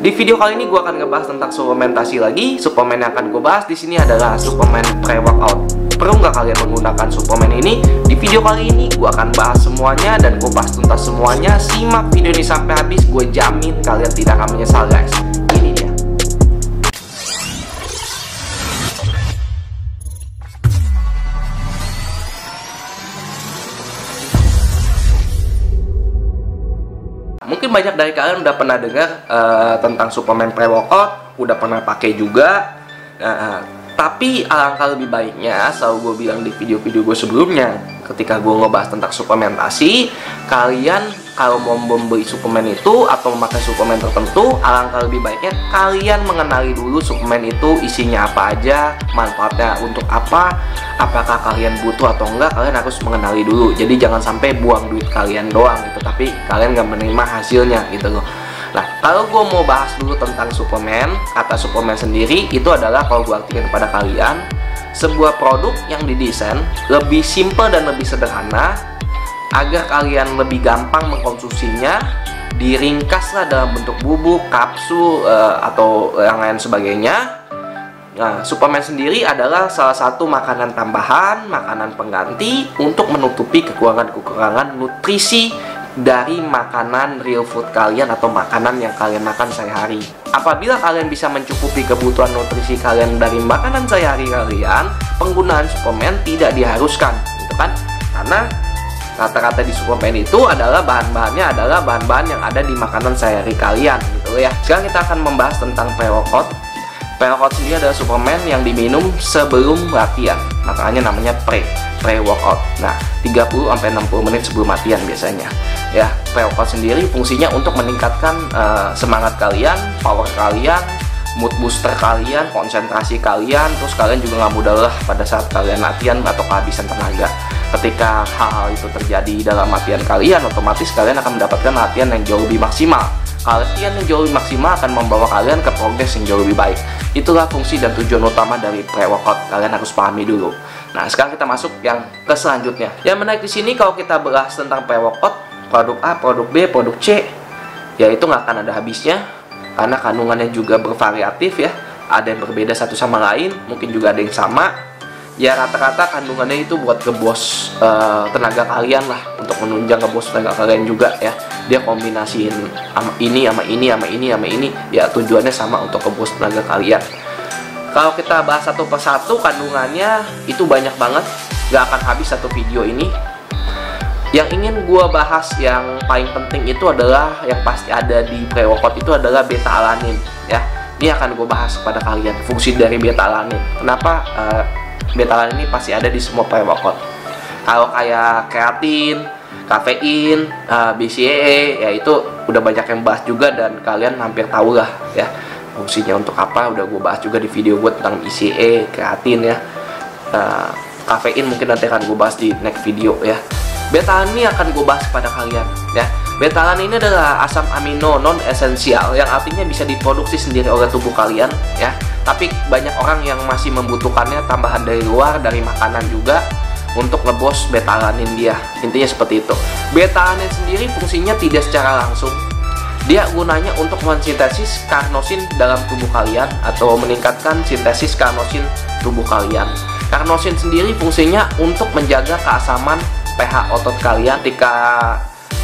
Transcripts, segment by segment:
Di video kali ini gue akan ngebahas tentang suplementasi lagi. Suplemen yang akan gue bahas di sini adalah suplemen pre-workout. Perlu nggak kalian menggunakan suplemen ini? Di video kali ini gue akan bahas semuanya dan gue bahas tuntas semuanya. Simak video ini sampai habis, gue jamin kalian tidak akan menyesal guys. Ini dia. Mungkin banyak dari kalian udah pernah dengar tentang suplemen pre-workout, udah pernah pakai juga. Tapi alangkah lebih baiknya, selalu gue bilang di video-video gue sebelumnya, ketika gue ngebahas tentang suplementasi, kalian kalau mau membeli suplemen itu atau memakai suplemen tertentu, alangkah lebih baiknya kalian mengenali dulu suplemen itu isinya apa aja, manfaatnya untuk apa, apakah kalian butuh atau enggak, kalian harus mengenali dulu. Jadi jangan sampai buang duit kalian doang gitu, tapi kalian nggak menerima hasilnya gitu loh. Nah, kalau gue mau bahas dulu tentang suplemen, kata suplemen sendiri itu adalah, kalau gue artikan kepada kalian, sebuah produk yang didesain lebih simple dan lebih sederhana agar kalian lebih gampang mengkonsumsinya, diringkaslah dalam bentuk bubuk, kapsul, atau yang lain sebagainya. Nah, suplemen sendiri adalah salah satu makanan tambahan, makanan pengganti untuk menutupi kekurangan-kekurangan nutrisi dari makanan real food kalian atau makanan yang kalian makan sehari-hari. Apabila kalian bisa mencukupi kebutuhan nutrisi kalian dari makanan sehari-hari kalian, penggunaan suplemen tidak diharuskan, gitu kan? Karena rata-rata di suplemen itu adalah bahan-bahannya adalah bahan-bahan yang ada di makanan sehari-hari kalian, gitu ya. Sekarang kita akan membahas tentang pre-workout. Pre-workout sendiri adalah suplemen yang diminum sebelum latihan, makanya namanya pre-workout. Nah, 30-60 menit sebelum latihan biasanya. Ya, pre-workout sendiri fungsinya untuk meningkatkan semangat kalian, power kalian, mood booster kalian, konsentrasi kalian. Terus kalian juga nggak mudah lelah pada saat kalian latihan atau kehabisan tenaga. Ketika hal-hal itu terjadi dalam latihan kalian, otomatis kalian akan mendapatkan latihan yang jauh lebih maksimal. Latihan yang jauh lebih maksimal akan membawa kalian ke progres yang jauh lebih baik. Itulah fungsi dan tujuan utama dari pre-workout. Kalian harus pahami dulu. Nah, sekarang kita masuk yang ke selanjutnya. Yang menarik di sini kalau kita bahas tentang pre-workout, produk A, produk B, produk C, ya itu nggak akan ada habisnya karena kandungannya juga bervariatif ya. Ada yang berbeda satu sama lain, mungkin juga ada yang sama. Ya rata-rata kandungannya itu buat ngebos tenaga kalian lah, untuk menunjang ngebos tenaga kalian juga ya. Dia kombinasiin sama ini, sama ini, sama ini, sama ini. Ya tujuannya sama, untuk ngebos tenaga kalian. Kalau kita bahas satu persatu kandungannya itu banyak banget, gak akan habis satu video ini. Yang ingin gue bahas yang paling penting itu adalah yang pasti ada di pre-workout itu adalah beta-alanin ya. Ini akan gue bahas kepada kalian fungsi dari beta-alanin. Kenapa beta-alanin ini pasti ada di semua pre-workout. Kalau kayak kreatin, kafein, BCAA, ya itu udah banyak yang bahas juga dan kalian hampir tahu lah ya fungsinya untuk apa. Udah gue bahas juga di video gue tentang BCAA, kreatin ya. Kafein mungkin nanti akan gue bahas di next video ya. Beta-alanin ini akan gue bahas kepada kalian ya. Beta-alanin ini adalah asam amino non esensial yang artinya bisa diproduksi sendiri oleh tubuh kalian ya. Tapi banyak orang yang masih membutuhkannya tambahan dari luar, dari makanan juga, untuk ngebos beta-alanin dia. Intinya seperti itu. Beta-alanin sendiri fungsinya tidak secara langsung. Dia gunanya untuk mensintesis karnosin dalam tubuh kalian atau meningkatkan sintesis karnosin tubuh kalian. Karnosin sendiri fungsinya untuk menjaga keasaman pH otot kalian. Ketika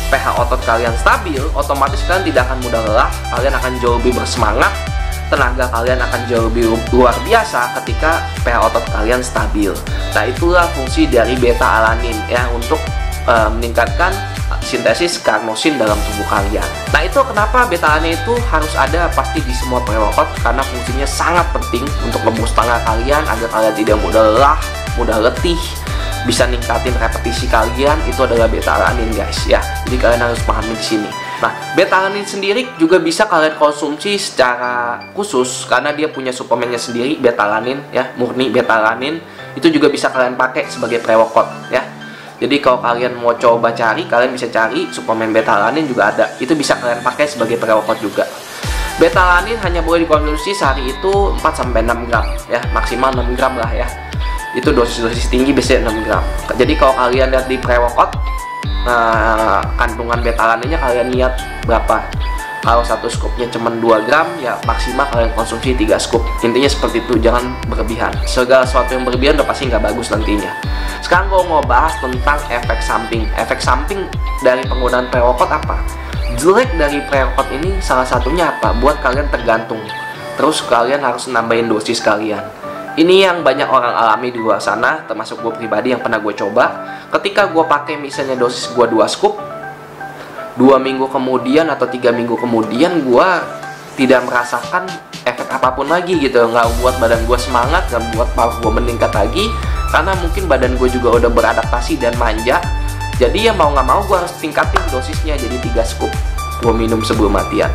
pH otot kalian stabil, otomatis kalian tidak akan mudah lelah, kalian akan jauh lebih bersemangat, tenaga kalian akan jauh lebih luar biasa ketika pH otot kalian stabil. Nah, itulah fungsi dari beta-alanin ya, untuk meningkatkan sintesis karnosin dalam tubuh kalian. Nah, itu kenapa beta-alanin itu harus ada pasti di semua pre-workout, karena fungsinya sangat penting untuk ngeboost tenaga kalian agar kalian tidak mudah lelah, mudah letih, bisa ningkatin repetisi kalian. Itu adalah beta-alanin guys ya. Jadi kalian harus pahami di sini. Nah, beta-alanin sendiri juga bisa kalian konsumsi secara khusus karena dia punya suplemennya sendiri, beta-alanin ya, murni beta-alanin. Itu juga bisa kalian pakai sebagai pre-workout ya. Jadi kalau kalian mau coba cari, kalian bisa cari suplemen beta-alanin juga ada. Itu bisa kalian pakai sebagai pre-workout juga. Beta-alanin hanya boleh dikonsumsi sehari itu 4-6 gram ya, maksimal 6 gram lah ya. Itu dosis tinggi biasanya 6 gram. Jadi kalau kalian lihat di pre-workout, kandungan beta-alaninnya kalian lihat berapa. Kalau satu scoopnya cuma 2 gram, ya maksimal kalian konsumsi 3 scoop. Intinya seperti itu, jangan berlebihan. Segala sesuatu yang berlebihan udah pasti nggak bagus nantinya. Sekarang gue mau bahas tentang efek samping. Efek samping dari penggunaan pre-workout apa? Jelek dari pre-workout ini salah satunya apa? Buat kalian tergantung. Terus kalian harus nambahin dosis kalian. Ini yang banyak orang alami di luar sana, termasuk gue pribadi yang pernah gue coba. Ketika gue pakai misalnya dosis gue 2 scoop, 2 minggu kemudian atau 3 minggu kemudian gue tidak merasakan efek apapun lagi gitu. Nggak buat badan gue semangat, nggak buat power gue meningkat lagi, karena mungkin badan gue juga udah beradaptasi dan manja. Jadi ya mau nggak mau gue harus tingkatin dosisnya jadi 3 scoop gue minum sebelum latihan.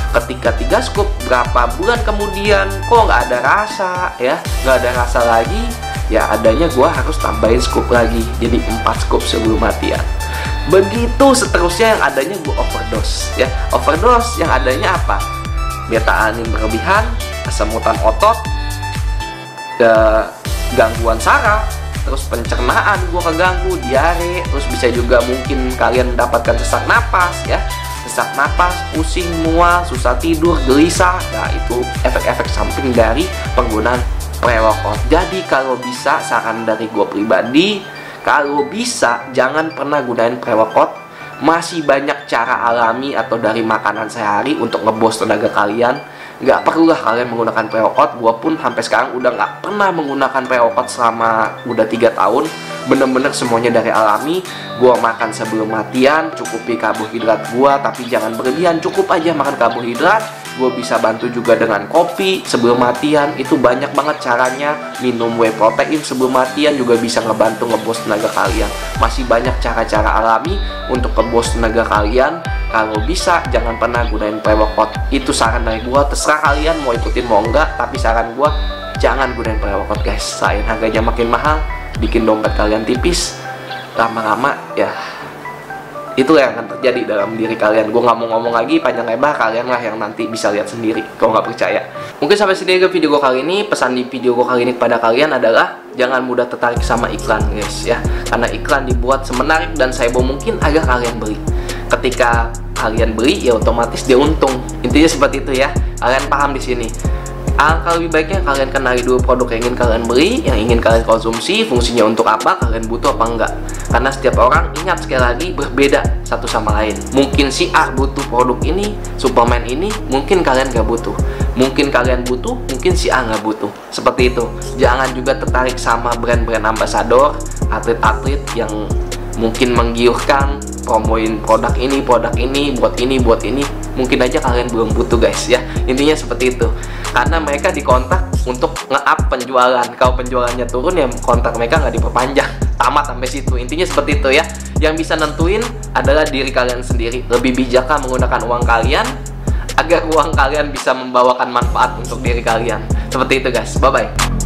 Ketika 3 scoop, berapa bulan kemudian kok nggak ada rasa ya, nggak ada rasa lagi, ya adanya gue harus tambahin scoop lagi jadi 4 scoop sebelum latihan. Begitu seterusnya, yang adanya gue overdose ya. Overdose yang adanya apa? Beta anin berlebihan, kesemutan otot, gangguan saraf, terus pencernaan gue keganggu, diare, terus bisa juga mungkin kalian mendapatkan sesak napas ya. Sesak napas, pusing, mual, susah tidur, gelisah. Nah, itu efek-efek samping dari penggunaan pre-workout. Jadi kalau bisa, saran dari gue pribadi, kalau bisa jangan pernah gunain pre-workout. Masih banyak cara alami atau dari makanan sehari untuk ngeboost tenaga kalian. Nggak perlulah kalian menggunakan pre-workout. Gue pun sampai sekarang udah nggak pernah menggunakan pre-workout selama udah 3 tahun. Bener-bener semuanya dari alami. Gue makan sebelum latihan, cukupi karbohidrat gue, tapi jangan berlebihan. Cukup aja makan karbohidrat. Gue bisa bantu juga dengan kopi sebelum latihan. Itu banyak banget caranya. Minum whey protein sebelum latihan juga bisa ngebantu ngeboost tenaga kalian. Masih banyak cara-cara alami untuk ngeboost tenaga kalian. Kalau bisa jangan pernah gunain pre-workout. Itu saran dari gue. Terserah kalian mau ikutin mau enggak, tapi saran gue jangan gunain pre-workout guys. Selain harganya makin mahal, bikin dompet kalian tipis, lama-lama ya itu yang akan terjadi dalam diri kalian. Gue nggak mau ngomong lagi panjang lebar, kalian lah yang nanti bisa lihat sendiri kalau nggak percaya. Mungkin sampai sini ke video gue kali ini. Pesan di video gue kali ini kepada kalian adalah jangan mudah tertarik sama iklan guys ya, karena iklan dibuat semenarik dan seheboh mungkin agar kalian beli. Ketika kalian beli ya otomatis dia untung. Intinya seperti itu ya, kalian paham di sini. Alangkah lebih baiknya kalian kenali dulu produk yang ingin kalian beli, yang ingin kalian konsumsi, fungsinya untuk apa, kalian butuh apa enggak. Karena setiap orang, ingat sekali lagi, berbeda satu sama lain. Mungkin si A butuh produk ini, suplemen ini, mungkin kalian nggak butuh. Mungkin kalian butuh, mungkin si A nggak butuh. Seperti itu. Jangan juga tertarik sama brand-brand ambasador, atlet-atlet yang mungkin menggiurkan, promoin produk ini, buat ini. Mungkin aja kalian belum butuh guys ya. Intinya seperti itu. Karena mereka dikontak untuk nge-up penjualan. Kalau penjualannya turun ya kontak mereka nggak diperpanjang. Tamat sampai situ. Intinya seperti itu ya. Yang bisa nentuin adalah diri kalian sendiri. Lebih bijakkah menggunakan uang kalian agar uang kalian bisa membawakan manfaat untuk diri kalian. Seperti itu guys. Bye-bye.